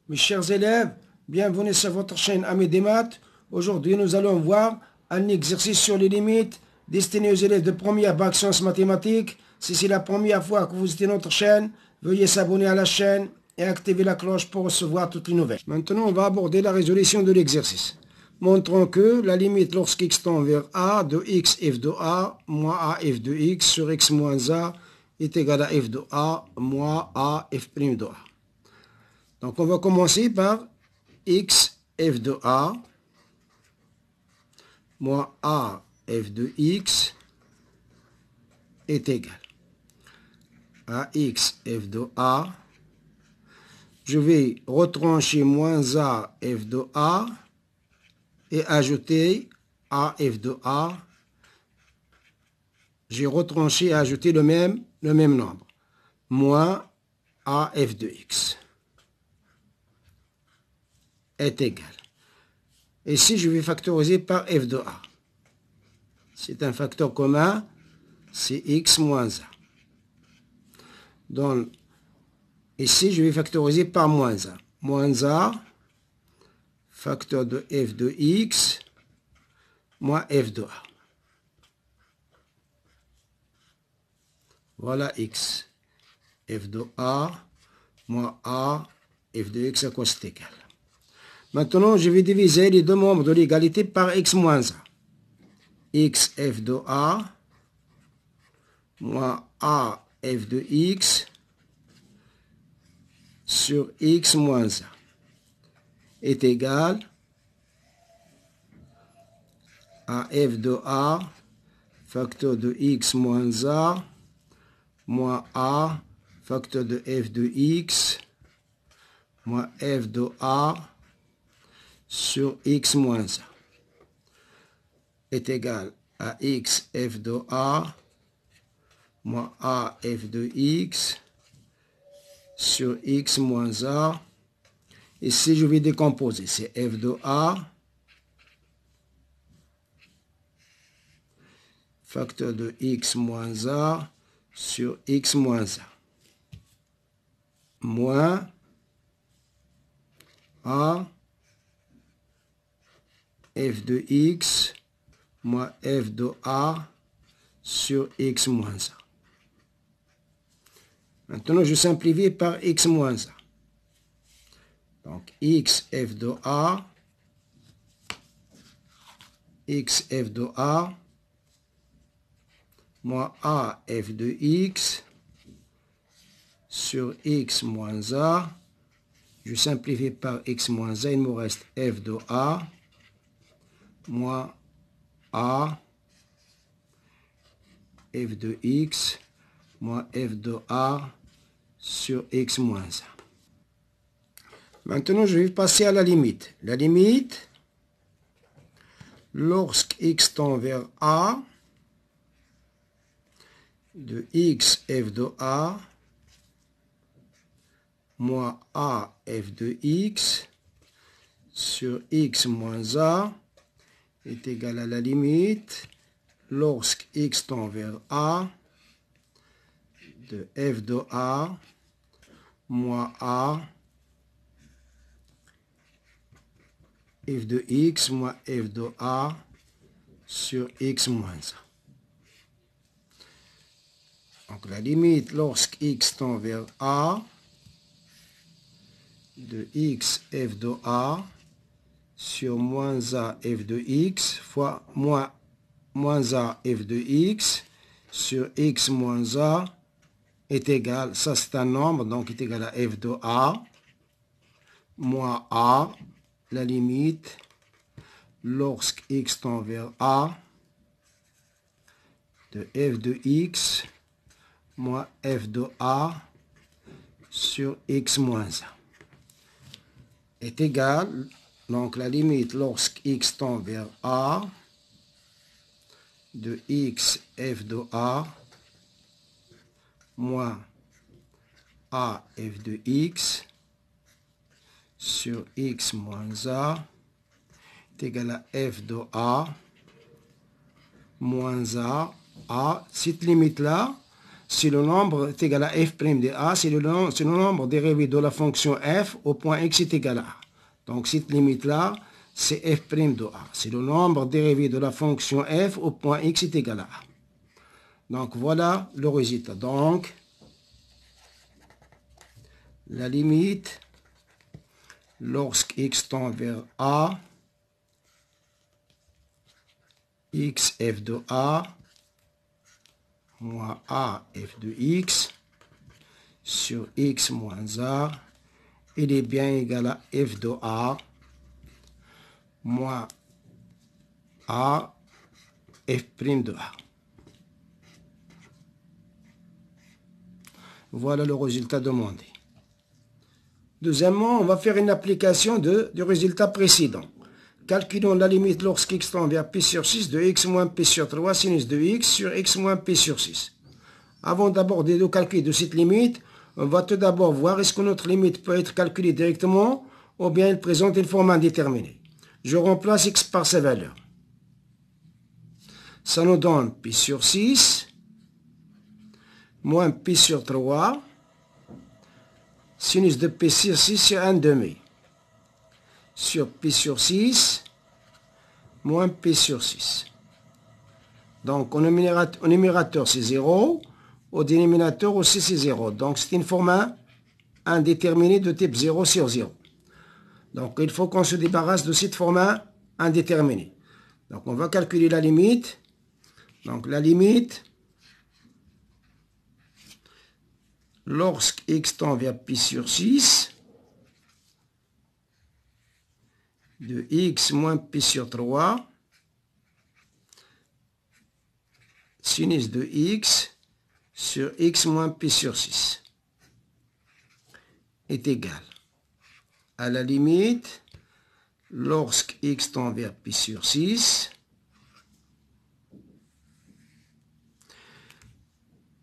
Mes chers élèves, bienvenue sur votre chaîne Amis des maths. Aujourd'hui, nous allons voir un exercice sur les limites destiné aux élèves de première bac sciences mathématiques. Si c'est la première fois que vous visitez notre chaîne, veuillez s'abonner à la chaîne et activer la cloche pour recevoir toutes les nouvelles. Maintenant, on va aborder la résolution de l'exercice. Montrons que la limite lorsqu'x tend vers a de x f de a moins a f de x sur x moins a est égal à f de a moins a f' de a. Donc, on va commencer par x f de a moins a f de x est égal à x f de a. Je vais retrancher moins a f de a et ajouter a f de a. J'ai retranché et ajouté le même nombre. Moins a f de x est égal. Et si je vais factoriser par f de a, c'est un facteur commun, c'est x moins a. Donc, ici, je vais factoriser par moins a. Moins a, facteur de f de x, moins f de a. Voilà x. f de a, moins a, f de x, à quoi c'est égal. Maintenant, je vais diviser les deux membres de l'égalité par x moins a. X f de a, moins a f de x, sur x moins a est égal à f de a, facteur de x moins a, moins a, facteur de f de x, moins f de a, sur x moins a est égal à x f de a, moins a f de x, sur x moins a. Ici, je vais décomposer. C'est f de a, facteur de x moins a, sur x moins a, moins a, f de x, moins f de a, sur x moins a. Maintenant, je simplifie par x moins a. Donc, x f de a, x f de a, moins a f de x, sur x moins a. Je simplifie par x moins a, il me reste f de a, moins a, f de x, moins f de a, sur x moins a. Maintenant, je vais passer à la limite. La limite, lorsque x tend vers a, de x f de a, moins a f de x, sur x moins a, est égal à la limite, lorsque x tend vers a, de f de a, moins a, f de x moins f de a, sur x moins a. Donc la limite lorsque x tend vers a, de x f de a, sur moins a f de x, fois moins a f de x, sur x moins a, est égal, ça c'est un nombre, donc est égal à f de a, moins a, la limite, lorsque x tend vers a, de f de x, moins f de a, sur x moins a, est égal, donc la limite, lorsque x tend vers a, de x f de a, moins a f de x, sur x moins a, est égal à f de a, moins a. Cette limite-là, si le nombre est égal à f' de a, c'est le nombre dérivé de la fonction f au point x est égal à a. Donc cette limite-là, c'est f' de a. C'est le nombre dérivé de la fonction f au point x est égal à a. Donc voilà le résultat. Donc la limite, lorsque x tend vers a, x f de a, moins a f de x, sur x moins a, il est bien égal à f de a, moins a f' de a. Voilà le résultat demandé. Deuxièmement, on va faire une application du résultat précédent. Calculons la limite lorsque x tend vers p sur 6 de x moins p sur 3 sinus de x sur x moins p sur 6. Avant d'aborder le calcul de cette limite, on va tout d'abord voir est-ce que notre limite peut être calculée directement ou bien elle présente une forme indéterminée. Je remplace x par sa valeur. Ça nous donne p sur 6 moins p sur 3 sinus de p sur 6 sur 1 demi sur p sur 6 moins p sur 6. Donc au numérateur c'est 0, au dénominateur aussi c'est 0. Donc c'est une forme indéterminée de type 0 sur 0. Donc il faut qu'on se débarrasse de cette forme indéterminée. Donc on va calculer la limite. Donc la limite, lorsque x tend vers pi sur 6, de x moins pi sur 3, sinus de x sur x moins pi sur 6 est égal à la limite, lorsque x tend vers pi sur 6,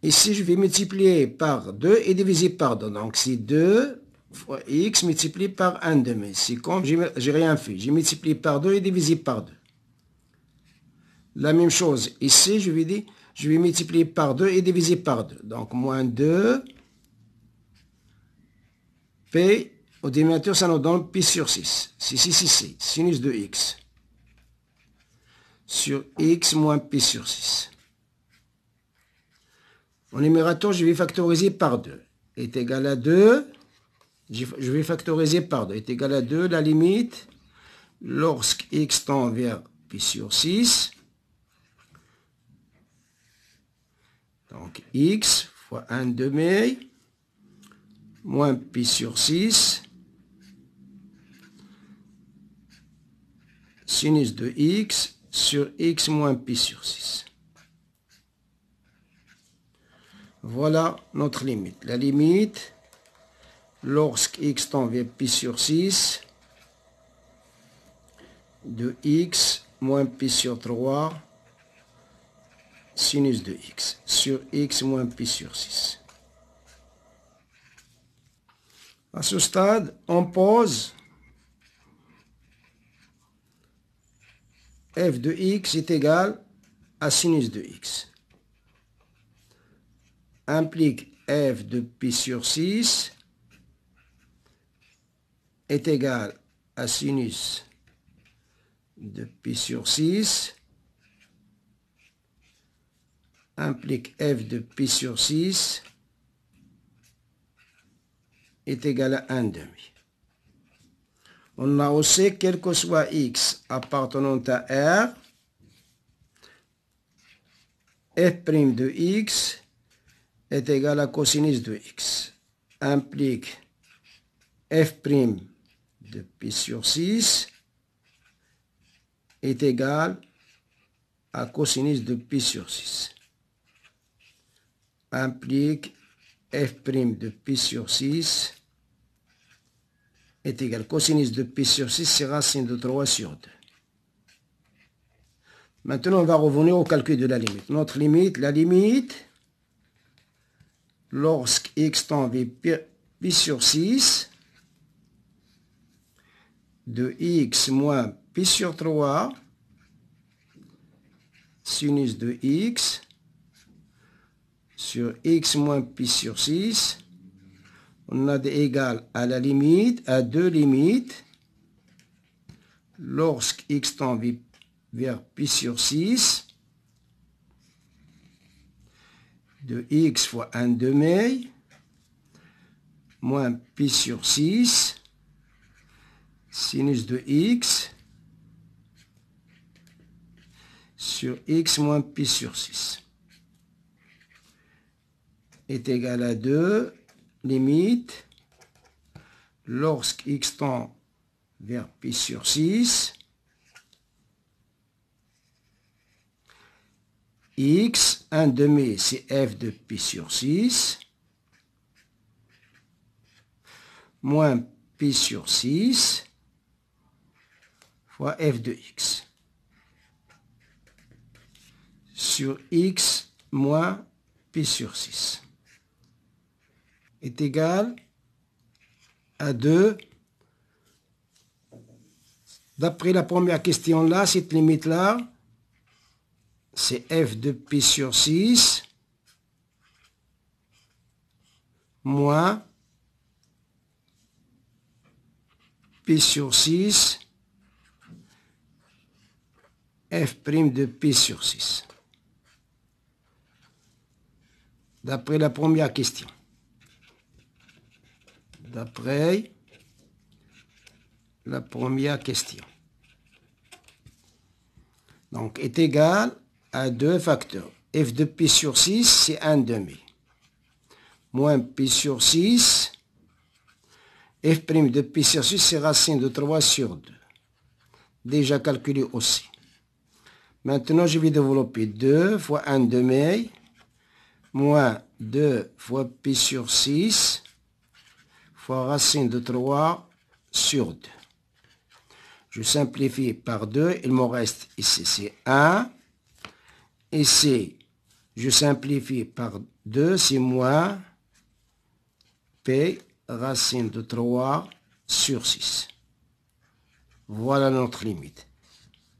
ici, je vais multiplier par 2 et diviser par 2. Donc, c'est 2 fois x multiplié par 1 demi. C'est comme j'ai rien fait. J'ai multiplié par 2 et divisé par 2. La même chose ici, je vais multiplier par 2 et diviser par 2. Donc, moins 2 p au dénominateur, ça nous donne pi sur 6. C'est sinus de x sur x moins pi sur 6. Au numérateur, je vais factoriser par 2. Est égal à 2. Je vais factoriser par 2. Est égal à 2. La limite, lorsque x tend vers pi sur 6. Donc, x fois 1 demi moins pi sur 6. Sinus de x sur x moins pi sur 6. Voilà notre limite. La limite, lorsque x tend vers pi sur 6, de x moins pi sur 3, sinus de x, sur x moins pi sur 6. À ce stade, on pose f de x est égal à sinus de x. Implique f de pi sur 6 est égal à sinus de pi sur 6 implique f de pi sur 6 est égal à 1 demi. On a aussi, quel que soit x appartenant à R, f' de x est égal à cosinus de x. Implique f' de pi sur 6 est égal à cosinus de pi sur 6. Implique f' de pi sur 6 est égal à cosinus de pi sur 6, c'est racine de 3 sur 2. Maintenant, on va revenir au calcul de la limite. Notre limite, la limite, lorsque x tend vers pi sur 6, de x moins pi sur 3, sinus de x, sur x moins pi sur 6. On a des égales à la limite, à deux limites. Lorsque x tend vers pi sur 6, de x fois 1 demi, moins pi sur 6, sinus de x, sur x moins pi sur 6 est égal à 2, limite, lorsque x tend vers pi sur 6, x, 1 demi, c'est f de pi sur 6, moins pi sur 6, fois f de x, sur x moins pi sur 6, est égal à 2. D'après la première question là, cette limite là, c'est f de pi sur 6 moins pi sur 6 f' de pi sur 6. D'après la première question. D'après la première question. Donc, est égal à 2 facteurs. F de pi sur 6, c'est 1 demi. Moins pi sur 6. F' de pi sur 6, c'est racine de 3 sur 2. Déjà calculé aussi. Maintenant, je vais développer 2 fois 1 demi, moins 2 fois pi sur 6, fois racine de 3 sur 2. Je simplifie par 2, il me reste ici, c'est 1. Ici, je simplifie par 2, c'est moins p racine de 3 sur 6. Voilà notre limite.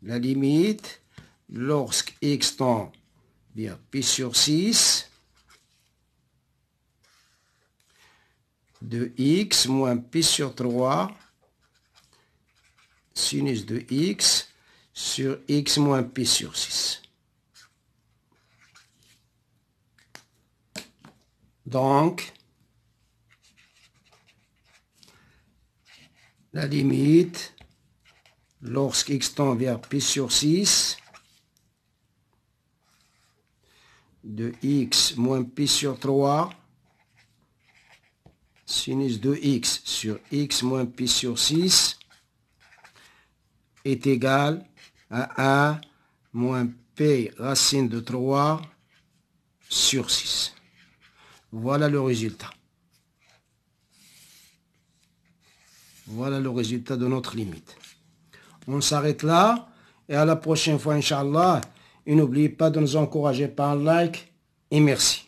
La limite, lorsque x tend vers pi sur 6, de x moins pi sur 3, sinus de x sur x moins pi sur 6. Donc, la limite, lorsque x tend vers pi sur 6, de x moins pi sur 3, sinus de x sur x moins pi sur 6, est égal à 1 moins p racine de 3 sur 6. Voilà le résultat. Voilà le résultat de notre limite. On s'arrête là et à la prochaine fois, Inch'Allah. Et n'oubliez pas de nous encourager par un like et merci.